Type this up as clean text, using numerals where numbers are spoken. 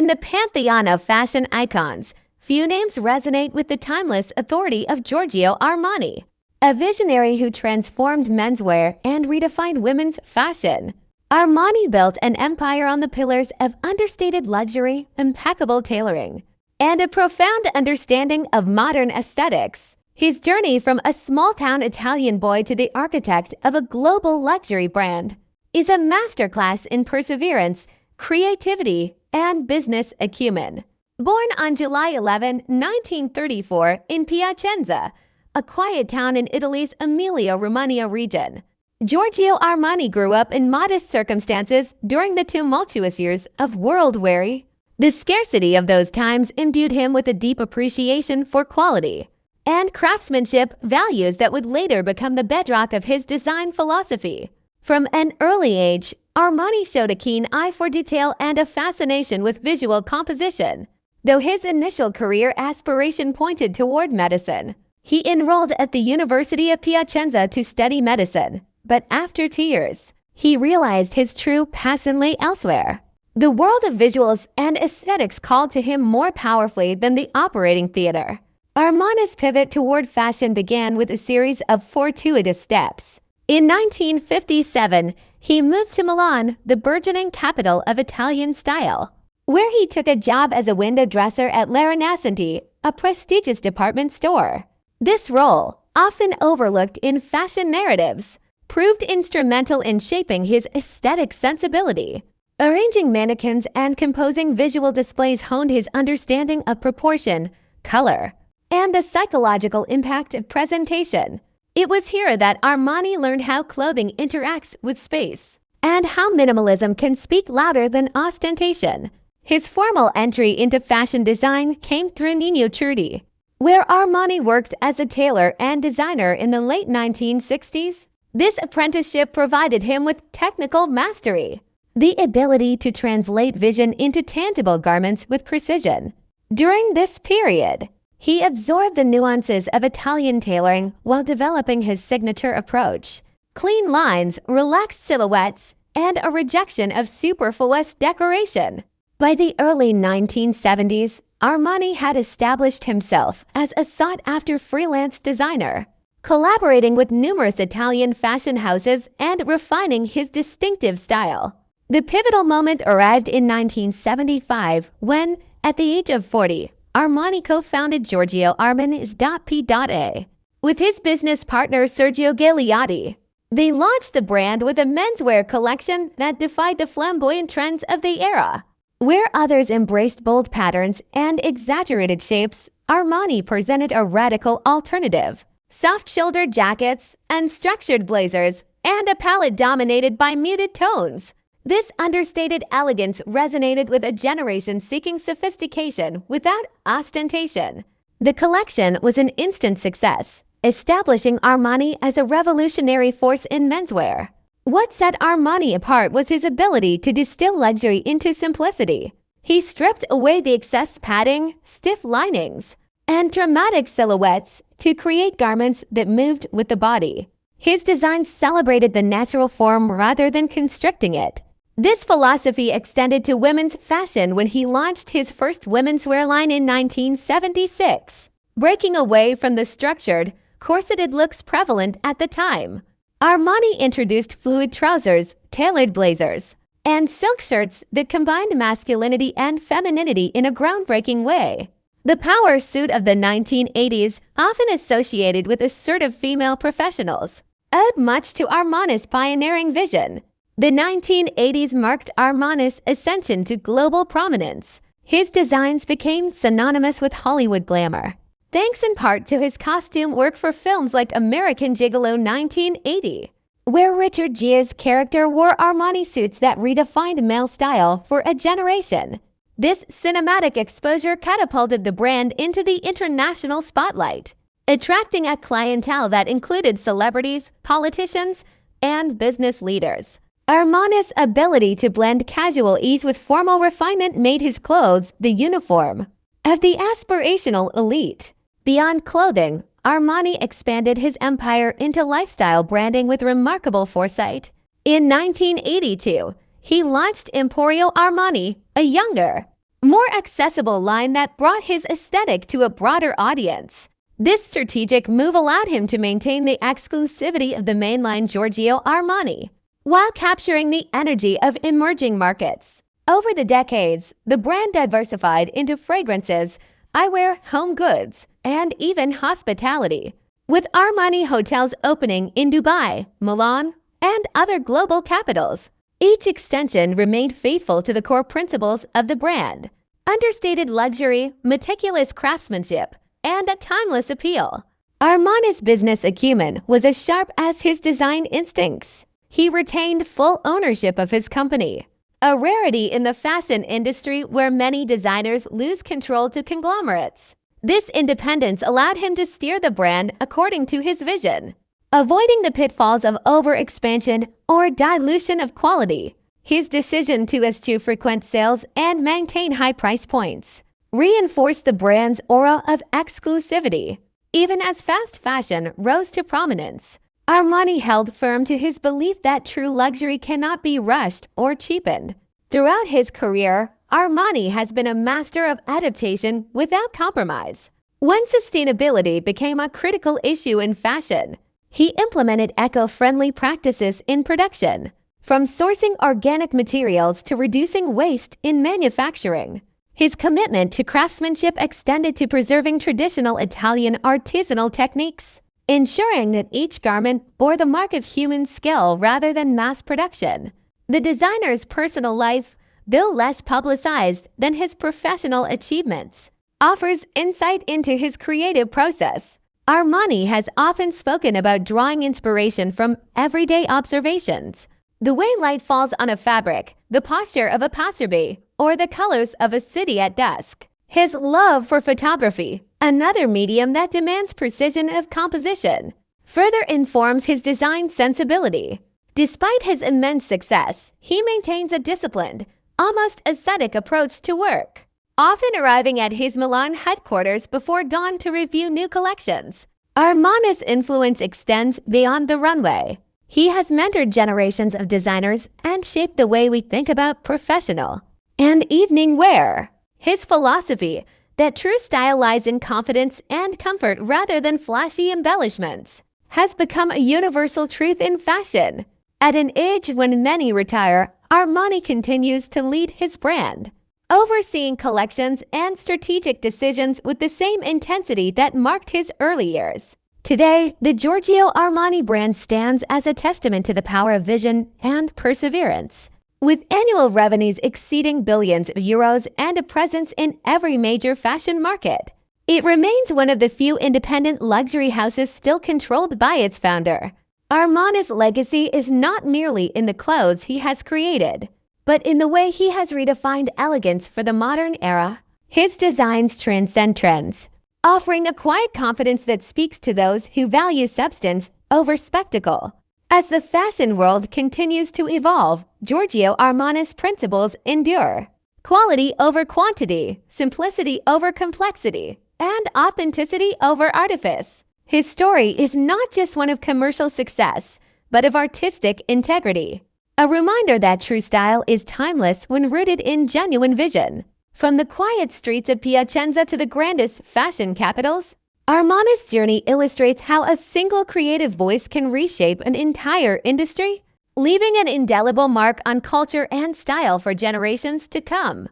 the pantheon of fashion icons, few names resonate with the timeless authority of Giorgio Armani, a visionary who transformed menswear and redefined women's fashion. Armani built an empire on the pillars of understated luxury, impeccable tailoring, and a profound understanding of modern aesthetics. His journey from a small-town Italian boy to the architect of a global luxury brand is a masterclass in perseverance, creativity, and business acumen. Born on July 11, 1934 in Piacenza, a quiet town in Italy's Emilia-Romagna region, Giorgio Armani grew up in modest circumstances during the tumultuous years of World War II. The scarcity of those times imbued him with a deep appreciation for quality and craftsmanship, values that would later become the bedrock of his design philosophy. From an early age, Armani showed a keen eye for detail and a fascination with visual composition. Though his initial career aspiration pointed toward medicine, he enrolled at the University of Piacenza to study medicine. But after 2 years, he realized his true passion lay elsewhere. The world of visuals and aesthetics called to him more powerfully than the operating theater. Armani's pivot toward fashion began with a series of fortuitous steps. In 1957, he moved to Milan, the burgeoning capital of Italian style, where he took a job as a window dresser at La Rinascente, a prestigious department store. This role, often overlooked in fashion narratives, proved instrumental in shaping his aesthetic sensibility. Arranging mannequins and composing visual displays honed his understanding of proportion, color, and the psychological impact of presentation. It was here that Armani learned how clothing interacts with space and how minimalism can speak louder than ostentation. His formal entry into fashion design came through Nino Certi, where Armani worked as a tailor and designer in the late 1960s. This apprenticeship provided him with technical mastery, the ability to translate vision into tangible garments with precision. During this period, he absorbed the nuances of Italian tailoring while developing his signature approach: clean lines, relaxed silhouettes, and a rejection of superfluous decoration. By the early 1970s, Armani had established himself as a sought-after freelance designer, collaborating with numerous Italian fashion houses and refining his distinctive style. The pivotal moment arrived in 1975 when, at the age of 40, Armani co-founded Giorgio Armani's P.A. with his business partner Sergio Gagliotti. They launched the brand with a menswear collection that defied the flamboyant trends of the era. Where others embraced bold patterns and exaggerated shapes, Armani presented a radical alternative: soft-shouldered jackets, unstructured blazers, and a palette dominated by muted tones. This understated elegance resonated with a generation seeking sophistication without ostentation. The collection was an instant success, establishing Armani as a revolutionary force in menswear. What set Armani apart was his ability to distill luxury into simplicity. He stripped away the excess padding, stiff linings, and dramatic silhouettes to create garments that moved with the body. His designs celebrated the natural form rather than constricting it. This philosophy extended to women's fashion when he launched his first women's wear line in 1976, breaking away from the structured, corseted looks prevalent at the time. Armani introduced fluid trousers, tailored blazers, and silk shirts that combined masculinity and femininity in a groundbreaking way. The power suit of the 1980s, often associated with assertive female professionals, owed much to Armani's pioneering vision. The 1980s marked Armani's ascension to global prominence. His designs became synonymous with Hollywood glamour, thanks in part to his costume work for films like American Gigolo 1980, where Richard Gere's character wore Armani suits that redefined male style for a generation. This cinematic exposure catapulted the brand into the international spotlight, attracting a clientele that included celebrities, politicians, and business leaders. Armani's ability to blend casual ease with formal refinement made his clothes the uniform of the aspirational elite. Beyond clothing, Armani expanded his empire into lifestyle branding with remarkable foresight. In 1982, he launched Emporio Armani, a younger, more accessible line that brought his aesthetic to a broader audience. This strategic move allowed him to maintain the exclusivity of the mainline Giorgio Armani, while capturing the energy of emerging markets. Over the decades, the brand diversified into fragrances, eyewear, home goods, and even hospitality, with Armani hotels opening in Dubai, Milan, and other global capitals. Each extension remained faithful to the core principles of the brand: understated luxury, meticulous craftsmanship, and a timeless appeal. Armani's business acumen was as sharp as his design instincts. He retained full ownership of his company, a rarity in the fashion industry where many designers lose control to conglomerates. This independence allowed him to steer the brand according to his vision, avoiding the pitfalls of overexpansion or dilution of quality. His decision to eschew frequent sales and maintain high price points reinforced the brand's aura of exclusivity. Even as fast fashion rose to prominence, Armani held firm to his belief that true luxury cannot be rushed or cheapened. Throughout his career, Armani has been a master of adaptation without compromise. When sustainability became a critical issue in fashion, he implemented eco-friendly practices in production, from sourcing organic materials to reducing waste in manufacturing. His commitment to craftsmanship extended to preserving traditional Italian artisanal techniques, ensuring that each garment bore the mark of human skill rather than mass production. The designer's personal life, though less publicized than his professional achievements, offers insight into his creative process. Armani has often spoken about drawing inspiration from everyday observations: the way light falls on a fabric, the posture of a passerby, or the colors of a city at dusk. His love for photography, another medium that demands precision of composition, further informs his design sensibility. Despite his immense success, he maintains a disciplined, almost ascetic approach to work, often arriving at his Milan headquarters before dawn to review new collections. Armani's influence extends beyond the runway. He has mentored generations of designers and shaped the way we think about professional and evening wear. His philosophy that true style lies in confidence and comfort rather than flashy embellishments has become a universal truth in fashion. At an age when many retire, Armani continues to lead his brand, overseeing collections and strategic decisions with the same intensity that marked his early years. Today, the Giorgio Armani brand stands as a testament to the power of vision and perseverance. With annual revenues exceeding billions of euros and a presence in every major fashion market, it remains one of the few independent luxury houses still controlled by its founder. Armani's legacy is not merely in the clothes he has created, but in the way he has redefined elegance for the modern era. His designs transcend trends, offering a quiet confidence that speaks to those who value substance over spectacle. As the fashion world continues to evolve, Giorgio Armani's principles endure: quality over quantity, simplicity over complexity, and authenticity over artifice. His story is not just one of commercial success, but of artistic integrity. A reminder that true style is timeless when rooted in genuine vision. From the quiet streets of Piacenza to the grandest fashion capitals, Armani's journey illustrates how a single creative voice can reshape an entire industry, leaving an indelible mark on culture and style for generations to come.